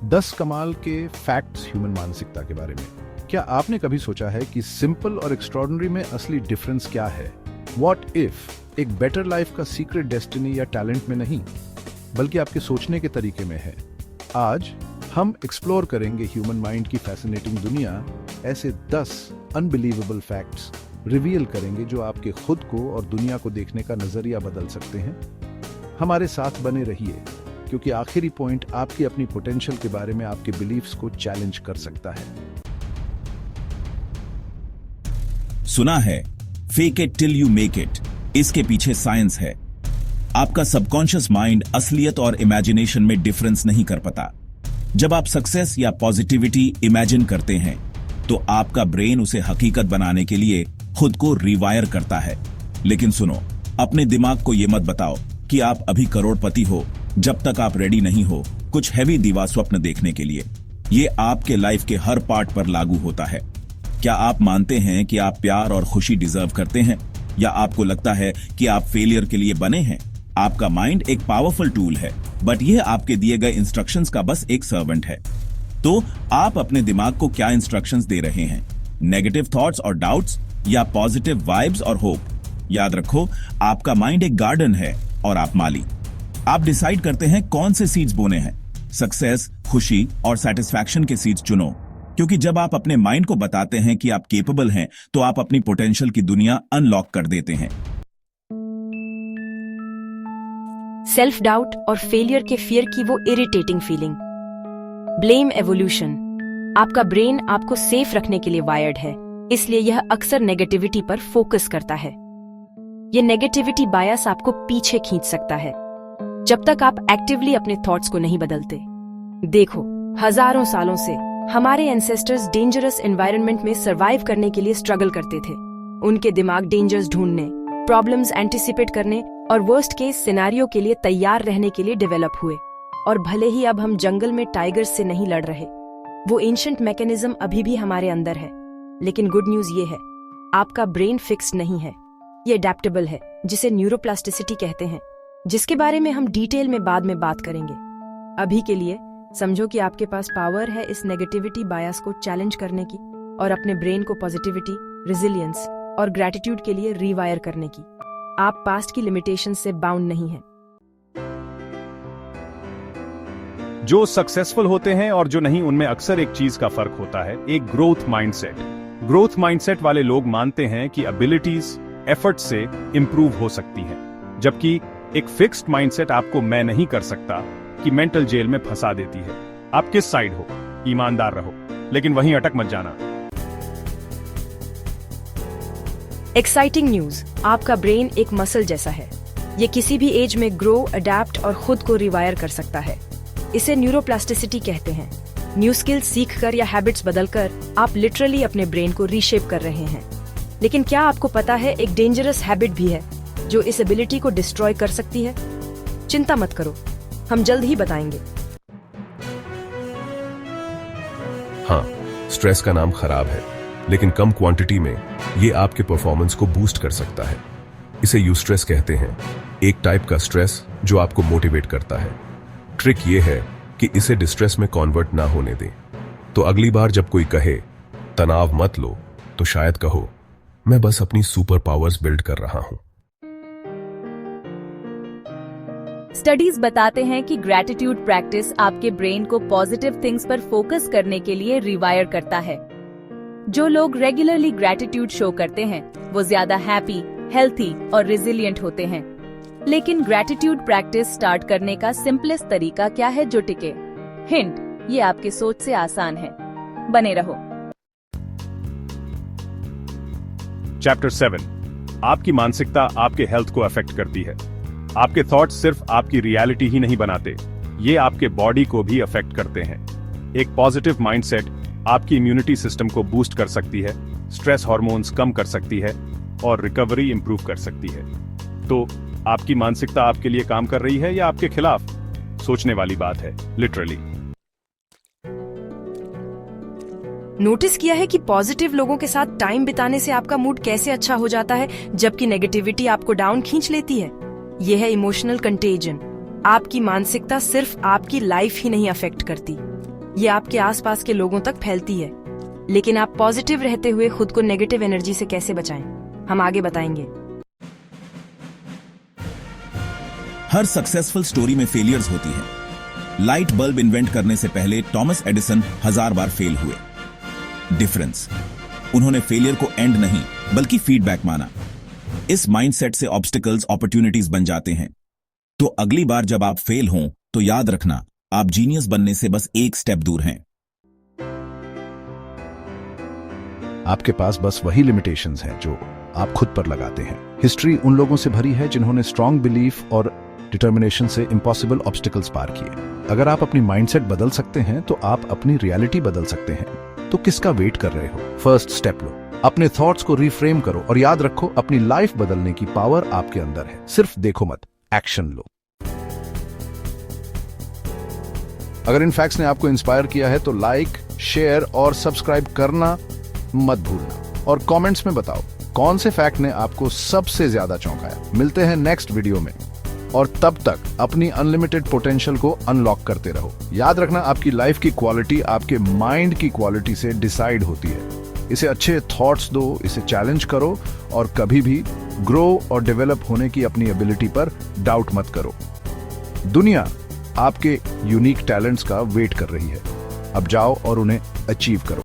10 कमाल के facts human मानसिकता के बारे में। क्या आपने कभी सोचा है कि सिंपल और एक्स्ट्रॉर्डिनरी में असली डिफरेंस क्या है? व्हाट इफ एक बेटर लाइफ का सीक्रेट डेस्टिनी या टैलेंट में नहीं, बल्कि आपके सोचने के तरीके में है। आज हम एक्सप्लोर करेंगे ह्यूमन माइंड की फैसिनेटिंग दुनिया। ऐसे 10 अनबिलीवेबल फैक्ट्स रिवील करेंगे जो आपके खुद को और दुनिया को देखने का नजरिया बदल सकते हैं। हमारे साथ बने रहिए, क्योंकि आखिरी पॉइंट आपकी अपनी पोटेंशियल के बारे में आपके बिलीफ्स को चैलेंज कर सकता है। सुना है fake it till you make it, इसके पीछे साइंस है। आपका सबकॉन्शियस माइंड असलियत और इमेजिनेशन में डिफरेंस नहीं कर पाता। जब आप सक्सेस या पॉजिटिविटी इमेजिन करते हैं तो आपका ब्रेन उसे हकीकत बनाने के लिए खुद को रिवायर करता है। लेकिन सुनो, अपने दिमाग को यह मत बताओ कि आप अभी करोड़पति हो जब तक आप रेडी नहीं हो कुछ हैवी दीवा स्वप्न देखने के लिए। ये आपके लाइफ के हर पार्ट पर लागू होता है। क्या आप मानते हैं कि आप प्यार और खुशी डिजर्व करते हैं, या आपको लगता है कि आप फेलियर के लिए बने हैं? आपका माइंड एक पावरफुल टूल है, बट यह आपके दिए गए इंस्ट्रक्शंस का बस एक सर्वेंट है। तो आप अपने दिमाग को क्या इंस्ट्रक्शंस दे रहे हैं? नेगेटिव थॉट्स और डाउट्स, या पॉजिटिव वाइब्स और होप? याद रखो, आपका माइंड एक गार्डन है और आप माली। आप डिसाइड करते हैं कौन से सीड्स बोने हैं। सक्सेस, खुशी और सेटिस्फैक्शन के सीड्स चुनो, क्योंकि जब आप अपने माइंड को बताते हैं कि आप केपेबल हैं, तो आप अपनी पोटेंशियल की दुनिया अनलॉक कर देते हैं। सेल्फ डाउट और फेलियर के फियर की वो इरिटेटिंग फीलिंग। Blame evolution. आपका ब्रेन आपको सेफ रखने के लिए वायर्ड है, इसलिए यह अक्सर नेगेटिविटी पर फोकस करता है। यह नेगेटिविटी बायस आपको पीछे खींच सकता है जब तक आप एक्टिवली अपने थॉट्स को नहीं बदलते। देखो, हजारों सालों से हमारे एंसेस्टर्स डेंजरस एनवायरनमेंट में सरवाइव करने के लिए स्ट्रगल करते थे। उनके दिमाग डेंजर्स ढूंढने, प्रॉब्लम्स एंटिसिपेट करने और वर्स्ट केस सिनेरियो के लिए तैयार रहने के लिए डेवलप हुए। और भले ही अब हम जंगल में टाइगर्स से नहीं लड़ रहे, वो एंशिएंट मैकेनिज्म अभी भी हमारे अंदर है। लेकिन गुड न्यूज ये है, आपका ब्रेन फिक्स्ड नहीं है, ये अडैप्टेबल है, जिसे न्यूरोप्लास्टिसिटी कहते हैं, जिसके बारे में हम डिटेल में बाद में बात करेंगे। अभी के लिए समझो कि आपके पास पावर है इस नेगेटिविटी बायस को चैलेंज करने की और अपने ब्रेन को पॉजिटिविटी, रेजिलियंस और ग्रैटिट्यूड के लिए रीवायर करने की। आप पास्ट की लिमिटेशन से बाउंड नहीं हैं। जो सक्सेसफुल होते हैं और जो नहीं, उनमें अक्सर एक चीज का फर्क होता है, एक ग्रोथ माइंडसेट। ग्रोथ माइंडसेट वाले लोग मानते हैं कि एबिलिटीज एफर्ट से इंप्रूव हो सकती हैं, जबकि एक फिक्स्ड माइंडसेट आपको मैं नहीं कर सकता कि मेंटल जेल में फंसा देती है। आप किस साइड हो? ईमानदार रहो, लेकिन वहीं अटक मत जाना। एक्साइटिंग न्यूज, आपका ब्रेन एक मसल जैसा है। ये किसी भी एज में ग्रो, अडैप्ट और खुद को रिवायर कर सकता है। इसे न्यूरोप्लास्टिसिटी कहते हैं। न्यू स्किल्स सीखकर या हैबिट्स बदलकर आप लिटरली अपने ब्रेन को रीशेप कर रहे हैं। लेकिन क्या आपको पता है, एक डेंजरस हैबिट भी है जो इस एबिलिटी को डिस्ट्रॉय कर सकती है? चिंता मत करो, हम जल्द ही बताएंगे। हाँ, स्ट्रेस का नाम खराब है, लेकिन कम क्वांटिटी में ये आपके परफॉर्मेंस को बूस्ट कर सकता है। इसे यूस्ट्रेस कहते हैं, एक टाइप का स्ट्रेस जो आपको मोटिवेट करता है। ट्रिक ये है कि इसे डिस्ट्रेस में कन्वर्ट ना होने दें। तो अगली बार जब कोई कहे तनाव मत लो, तो शायद कहो मैं बस अपनी सुपर पावर्स बिल्ड कर रहा हूं। स्टडीज बताते हैं कि ग्रैटिट्यूड प्रैक्टिस आपके ब्रेन को पॉजिटिव थिंग्स पर फोकस करने के लिए रिवायर करता है। जो लोग रेगुलरली ग्रैटिट्यूड शो करते हैं वो ज्यादा हैप्पी, हेल्थी और रेजिलिएंट होते हैं। लेकिन ग्रैटिट्यूड प्रैक्टिस स्टार्ट करने का सिंपलेस्ट तरीका क्या है जो टिके? हिंट, ये आपके सोच से आसान है। बने रहो। चैप्टर 7, आपकी मानसिकता आपके हेल्थ को अफेक्ट करती है। आपके थॉट्स सिर्फ आपकी रियलिटी ही नहीं बनाते, ये आपके बॉडी को भी अफेक्ट करते हैं। एक पॉजिटिव माइंडसेट आपकी इम्यूनिटी सिस्टम को बूस्ट कर सकती है, स्ट्रेस हार्मोन्स कम कर सकती है और रिकवरी इंप्रूव कर सकती है। तो आपकी मानसिकता आपके लिए काम कर रही है या आपके खिलाफ? सोचने वाली बात है, लिटरली। नोटिस किया है कि पॉजिटिव लोगों के साथ टाइम बिताने से आपका मूड कैसे अच्छा हो जाता है, जबकि नेगेटिविटी आपको डाउन खींच लेती है। यह है इमोशनल कंटेजन। आपकी मानसिकता सिर्फ आपकी लाइफ ही नहीं अफेक्ट करती, ये आपके आसपास के लोगों तक फैलती है। लेकिन आप पॉजिटिव रहते हुए खुद को नेगेटिव एनर्जी से कैसे बचाएं, हम आगे बताएंगे। हर सक्सेसफुल स्टोरी में फेलियर्स होती है। लाइट बल्ब इन्वेंट करने से पहले टॉमस एडिसन 1000 बार फेल हुए। डिफरेंस, उन्होंने फेलियर को एंड नहीं बल्कि फीडबैक माना। इस माइंडसेट से ऑब्स्टिकल्स अपॉर्चुनिटीज बन जाते हैं। तो अगली बार जब आप फेल हों तो याद रखना, आप जीनियस बनने से बस एक स्टेप दूर हैं। आपके पास बस वही लिमिटेशंस हैं जो आप खुद पर लगाते हैं। हिस्ट्री उन लोगों से भरी है जिन्होंने स्ट्रांग बिलीफ और डिटर्मिनेशन से इम्पॉसिबल ऑब्स्टिकल्स पार किए। अगर आप अपनी माइंडसेट बदल सकते हैं तो आप अपनी रियलिटी बदल सकते हैं। तो किसका वेट कर रहे हो? फर्स्ट स्टेप लो, अपने थॉट्स को रिफ्रेम करो और याद रखो, अपनी लाइफ बदलने की पावर आपके अंदर है। सिर्फ देखो मत, एक्शन लो। अगर इन फैक्ट्स ने आपको इंस्पायर किया है तो लाइक, शेयर और सब्सक्राइब करना मत भूलना और कमेंट्स में बताओ कौन से फैक्ट ने आपको सबसे ज्यादा चौंकाया। मिलते हैं नेक्स्ट वीडियो में और तब तक अपनी अनलिमिटेड पोटेंशियल को अनलॉक करते रहो। याद रखना, आपकी लाइफ की क्वालिटी आपके माइंड की क्वालिटी से डिसाइड होती है। इसे अच्छे थॉट्स दो, इसे चैलेंज करो और कभी भी ग्रो और डेवलप होने की अपनी एबिलिटी पर डाउट मत करो। दुनिया आपके यूनिक टैलेंट्स का वेट कर रही है। अब जाओ और उन्हें अचीव करो।